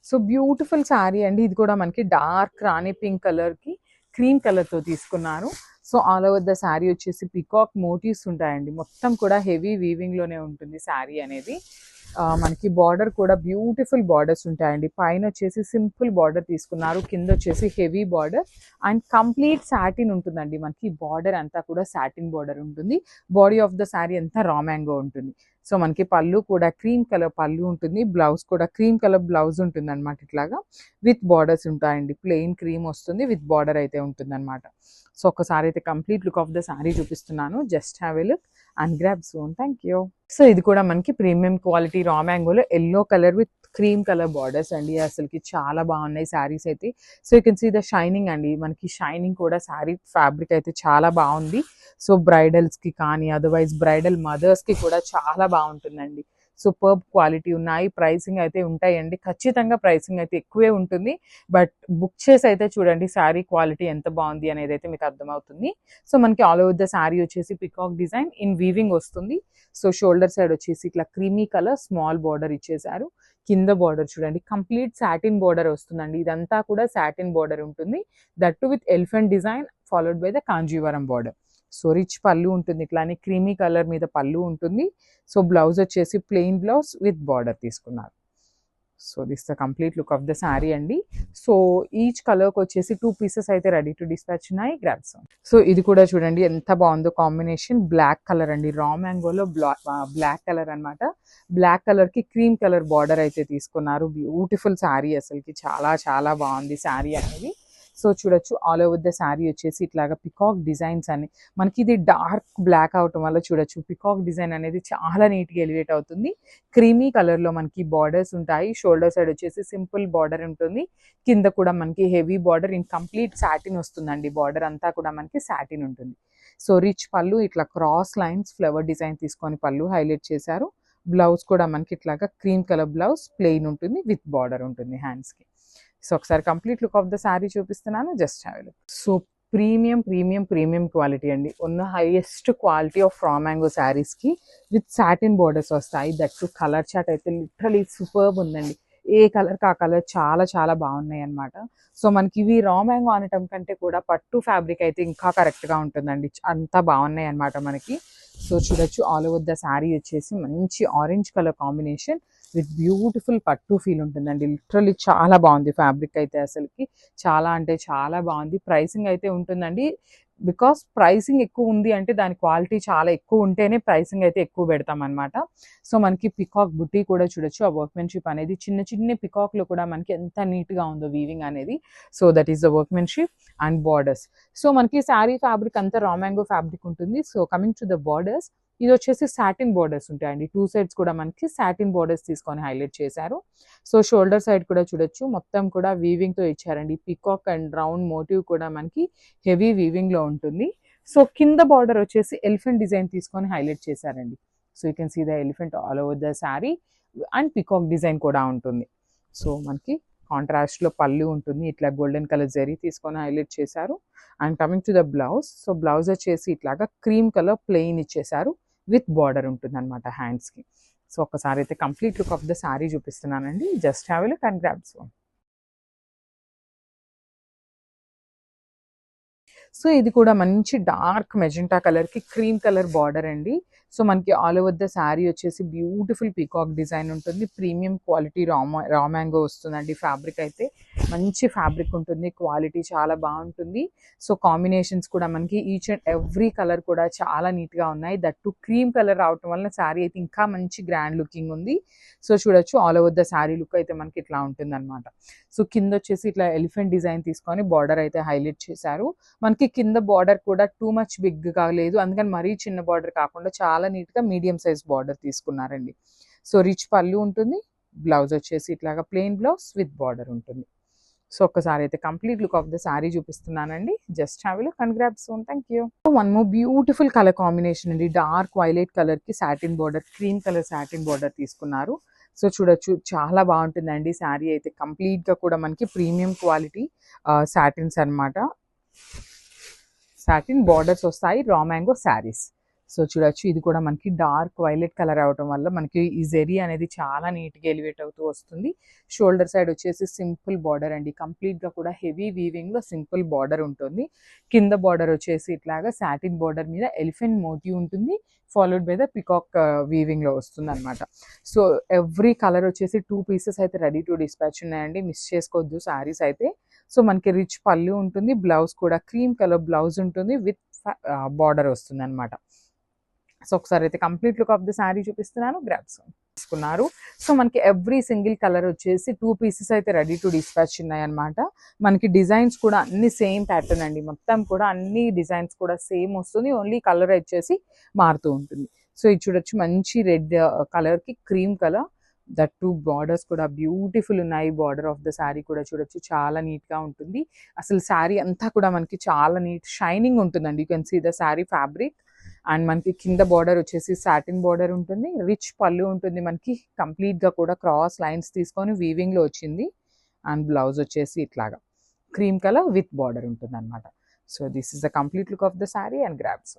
So beautiful sari అండి. ఇది కూడా మనకి డార్క్ రాణి పింక్ కలర్కి క్రీమ్ కలర్తో తీసుకున్నారు. So all over the sari వచ్చేసి పికాక్ మోటివ్స్ ఉంటాయండి. మొత్తం కూడా హెవీ వీవింగ్లోనే ఉంటుంది శారీ అనేది. మనకి బార్డర్ కూడా బ్యూటిఫుల్ బార్డర్స్ ఉంటాయండి. పైన వచ్చేసి సింపుల్ బార్డర్ తీసుకున్నారు, కింద వచ్చేసి heavy border and complete satin ఉంటుందండి. మనకి బార్డర్ అంతా కూడా సాటిన్ బార్డర్ ఉంటుంది. బాడీ ఆఫ్ ద శారీ అంతా రా మ్యాంగో ఉంటుంది. సో మనకి పళ్ళు కూడా క్రీమ్ కలర్ పళ్ళు ఉంటుంది, బ్లౌజ్ కూడా క్రీమ్ కలర్ బ్లౌజ్ ఉంటుంది అనమాట. ఇట్లాగా విత్ బార్డర్స్ ఉంటాయండి. ప్లెయిన్ క్రీమ్ వస్తుంది, విత్ బార్డర్ అయితే ఉంటుంది అనమాట. సో ఒకసారి అయితే complete look of the sari చూపిస్తున్నాను. Just have a look and grab soon. Thank you. So ఇది కూడా మనకి ప్రీమియం క్వాలిటీ రా మ్యాంగోలో yellow colour with cream colour borders అండి. అసలుకి చాలా బాగున్నాయి శారీస్ అయితే. So you can see the shining అండి. మనకి షైనింగ్ కూడా శారీ ఫ్యాబ్రిక్ అయితే చాలా బాగుంది. సో బ్రైడల్స్కి కానీ అదర్వైజ్ బ్రైడల్ మదర్స్కి కూడా చాలా బాగుంటుందండి. సూపర్బ్ క్వాలిటీ ఉన్నాయి. ప్రైసింగ్ అయితే ఉంటాయండి, ఖచ్చితంగా ప్రైసింగ్ అయితే ఎక్కువే ఉంటుంది. బట్ బుక్ చేసి అయితే చూడండి శారీ క్వాలిటీ ఎంత బాగుంది అనేది అయితే మీకు అర్థమవుతుంది. సో మనకి ఆల్ ఓవర్ ద శారీ వచ్చేసి పికాక్ డిజైన్ ఇన్ వీవింగ్ వస్తుంది. సో షోల్డర్ సైడ్ వచ్చేసి ఇట్లా క్రీమీ కలర్ స్మాల్ బార్డర్ ఇచ్చేసారు. కింద బార్డర్ చూడండి కంప్లీట్ సాటిన్ బార్డర్ వస్తుందండి. ఇదంతా కూడా సాటిన్ బార్డర్ ఉంటుంది, that to with elephant design followed by the Kanjeevaram border. So rich పళ్ళు ఉంటుంది, ఇట్లానే క్రీమీ కలర్ మీద పళ్ళు ఉంటుంది. సో బ్లౌజ్ వచ్చేసి ప్లెయిన్ బ్లౌజ్ విత్ బార్డర్ తీసుకున్నారు. So this the complete look of the sari అండి. సో ఈచ్ కలర్కి వచ్చేసి 2 పీసెస్ అయితే రెడీ టు డిస్పాచ్ ఉన్నాయి. గ్రాబ్స్. సో ఇది కూడా చూడండి ఎంత బాగుందో కాంబినేషన్. బ్లాక్ కలర్ అండి, రా మ్యాంగోలో బ్లాక్ కలర్ అనమాట. బ్లాక్ కలర్కి క్రీమ్ కలర్ బార్డర్ అయితే తీసుకున్నారు. బ్యూటిఫుల్ శారీ, అసలుకి చాలా చాలా బాగుంది శారీ అనేది. సో చూడొచ్చు ఆల్ ఓవర్ ద శారీ వచ్చేసి ఇట్లాగా పికాక్ డిజైన్స్ అని. మనకి ఇది డార్క్ బ్లాక్ అవటం వల్ల చూడొచ్చు పికాక్ డిజైన్ అనేది చాలా నీట్గా ఎలివేట్ అవుతుంది. క్రీమీ కలర్లో మనకి బార్డర్స్ ఉంటాయి. షోల్డర్ సైడ్ వచ్చేసి సింపుల్ బార్డర్ ఉంటుంది, కింద కూడా మనకి heavy border in complete satin వస్తుందండి. బార్డర్ అంతా కూడా మనకి సాటిన్ ఉంటుంది. సో రిచ్ పళ్ళు ఇట్లా క్రాస్ లైన్స్ ఫ్లవర్ డిజైన్ తీసుకొని పళ్ళు హైలైట్ చేశారు. బ్లౌజ్ కూడా మనకి ఇట్లాగా క్రీమ్ కలర్ బ్లౌజ్ ప్లెయిన్ ఉంటుంది, విత్ బార్డర్ ఉంటుంది హ్యాండ్స్కి. సో ఒకసారి complete look of the sari చూపిస్తున్నాను. Just have a look. So premium quality అండి. ఉన్న highest quality of raw mango శారీస్కి విత్ సాటిన్ బార్డర్స్ వస్తాయి. దట్ టు కలర్ చార్ట్ అయితే లిటరలీ సూపర్బ్ ఉందండి. ఏ కలర్కి ఆ కలర్ చాలా చాలా బాగున్నాయి అనమాట. సో మనకి ఇవి రా మ్యాంగో అనటం కంటే కూడా పట్టు ఫ్యాబ్రిక్ అయితే ఇంకా కరెక్ట్గా ఉంటుందండి. అంతా బాగున్నాయి అనమాట మనకి. సో చూడొచ్చు ఆల్ ఓవర్ ద శారీ వచ్చేసి మంచి orange colour combination with beautiful పట్టు ఫీల్ ఉంటుందండి. లిటరలీ చాలా బాగుంది ఫ్యాబ్రిక్ అయితే, అసలుకి చాలా అంటే చాలా బాగుంది. ప్రైసింగ్ అయితే ఉంటుందండి, బికాస్ ప్రైసింగ్ ఎక్కువ ఉంది అంటే దాని క్వాలిటీ చాలా ఎక్కువ ఉంటేనే ప్రైసింగ్ అయితే ఎక్కువ పెడతాం అనమాట. సో మనకి పికాక్ బుట్టి కూడా చూడొచ్చు. ఆ వర్క్మెన్షిప్ అనేది చిన్న చిన్న పికాక్లో కూడా మనకి ఎంత నీట్గా ఉందో వీవింగ్ అనేది. So that is the workmanship and borders. So మనకి శారీ ఫ్యాబ్రిక్ అంతా రా మ్యాంగో ఫ్యాబ్రిక్ ఉంటుంది. So coming to the borders, ఇది వచ్చేసి సాటిన్ బార్డర్స్ ఉంటాయండి. 2 సైడ్స్ కూడా మనకి సాటిన్ బార్డర్స్ తీసుకొని హైలైట్ చేశారు. సో షోల్డర్ సైడ్ కూడా చూడొచ్చు మొత్తం కూడా వీవింగ్తో ఇచ్చారండి. పికాక్ అండ్ రౌండ్ మోటివ్ కూడా మనకి హెవీ వీవింగ్లో ఉంటుంది. సో కింద బార్డర్ వచ్చేసి ఎలిఫెంట్ డిజైన్ తీసుకొని హైలైట్ చేశారండి. So you can see the elephant all over the sari and peacock design కూడా ఉంటుంది. సో మనకి కాంట్రాస్ట్లో పళ్ళు ఉంటుంది, ఇట్లా గోల్డెన్ కలర్ జరీ తీసుకొని హైలైట్ చేశారు. And coming to the blouse, so blouse వచ్చేసి ఇట్లాగా క్రీమ్ కలర్ ప్లెయిన్ ఇచ్చేసారు, విత్ బార్డర్ ఉంటుంది అనమాట హ్యాండ్స్కి. సో ఒక్కసారి అయితే complete look of the sari చూపిస్తున్నానండి. Just have a look and grab one. So ఇది కూడా మంచి డార్క్ మెజెంటా కలర్కి క్రీమ్ కలర్ బార్డర్ అండి. సో మనకి ఆల్ ఓవర్ ద శారీ వచ్చేసి బ్యూటిఫుల్ పీకాక్ డిజైన్ ఉంటుంది. ప్రీమియం క్వాలిటీ రా మ్యాంగో వస్తుందండి. ఫ్యాబ్రిక్ అయితే మంచి ఫ్యాబ్రిక్ ఉంటుంది, క్వాలిటీ చాలా బాగుంటుంది. సో కాంబినేషన్స్ కూడా మనకి ఈచ్ అండ్ ఎవ్రీ కలర్ కూడా చాలా నీట్గా ఉన్నాయి. దట్ టు క్రీమ్ కలర్ రావటం వల్ల శారీ అయితే ఇంకా మంచి గ్రాండ్ లుకింగ్ ఉంది. సో చూడొచ్చు all over the sari look అయితే మనకి ఇట్లా ఉంటుంది అనమాట. సో కింద వచ్చేసి ఇట్లా ఎలిఫెంట్ డిజైన్ తీసుకొని బార్డర్ అయితే హైలైట్ చేశారు. మనకి కింద బార్డర్ కూడా టూ మచ్ బిగ్గా లేదు, అందుకని మరీ చిన్న బార్డర్ కాకుండా చాలా నీట్గా మీడియం సైజ్ బార్డర్ తీసుకున్నారండి. సో రిచ్ పళ్ళు ఉంటుంది, బ్లౌజ్ వచ్చేసి ఇట్లాగా ప్లెయిన్ బ్లౌజ్ విత్ బార్డర్ ఉంటుంది. సో ఒక్కసారి అయితే complete look of the sari చూపిస్తున్నానండి. Just have a look and grab soon. Thank you. One more beautiful colour combination అండి. డార్క్ వైలెట్ కలర్కి satin border, cream colour satin border తీసుకున్నారు. So చూడొచ్చు చాలా బాగుంటుందండి శారీ అయితే. కంప్లీట్గా కూడా మనకి ప్రీమియం క్వాలిటీ సాటిన్స్ అనమాట. సాటిన్ బార్డర్స్ వస్తాయి, రా మ్యాంగో శారీస్. సో చూడొచ్చు, ఇది కూడా మనకి డార్క్ వైలెట్ కలర్ అవటం వల్ల మనకి ఈ జెరీ అనేది చాలా నీట్గా ఎలివేట్ అవుతూ వస్తుంది. షోల్డర్ సైడ్ వచ్చేసి సింపుల్ బార్డర్ అండి, కంప్లీట్గా కూడా హెవీ వీవింగ్లో సింపుల్ బార్డర్ ఉంటుంది. కింద బార్డర్ వచ్చేసి ఇట్లాగా సాటిన్ బార్డర్ మీద ఎలిఫెంట్ మోటివ్ ఉంటుంది, ఫాలోడ్ బై ద పికాక్ వీవింగ్లో వస్తుంది అనమాట. సో ఎవ్రీ కలర్ వచ్చేసి 2 పీసెస్ అయితే రెడీ టు డిస్పాచ్ ఉన్నాయండి, మిస్ చేసుకోవద్దు శారీస్ అయితే. సో మనకి రిచ్ పళ్ళు ఉంటుంది, బ్లౌజ్ కూడా క్రీమ్ కలర్ బ్లౌజ్ ఉంటుంది విత్ బార్డర్ వస్తుంది అనమాట. సో ఒకసారి అయితే complete look of the sari చూపిస్తున్నాను, గ్రాబ్స్ తీసుకున్నారు. సో మనకి ఎవ్రీ సింగిల్ కలర్ వచ్చేసి 2 పీసెస్ అయితే రెడీ టు డిస్పాచ్ ఉన్నాయి అనమాట. మనకి డిజైన్స్ కూడా అన్ని సేమ్ ప్యాటర్న్ అండి, మొత్తం కూడా అన్ని డిజైన్స్ కూడా సేమ్ వస్తుంది, ఓన్లీ కలర్ వచ్చేసి మారుతూ ఉంటుంది. సో ఇది చూడొచ్చు, మంచి రెడ్ కలర్కి క్రీమ్ కలర్, దట్ 2 బార్డర్స్ కూడా బ్యూటిఫుల్ ఉన్నాయి. బార్డర్ ఆఫ్ ద శారీ కూడా చూడొచ్చు, చాలా నీట్గా ఉంటుంది. అసలు శారీ అంతా కూడా మనకి చాలా నీట్ షైనింగ్ ఉంటుందండి. You can see the sari fabric. And మనకి కింద బార్డర్ వచ్చేసి సాటిన్ బార్డర్ ఉంటుంది, రిచ్ పళ్ళు ఉంటుంది మనకి, కంప్లీట్గా కూడా క్రాస్ లైన్స్ తీసుకొని వీవింగ్లో వచ్చింది. అండ్ బ్లౌజ్ వచ్చేసి ఇట్లాగా క్రీమ్ కలర్ విత్ బార్డర్ ఉంటుంది అనమాట. So this is the complete look of the sari and grabs.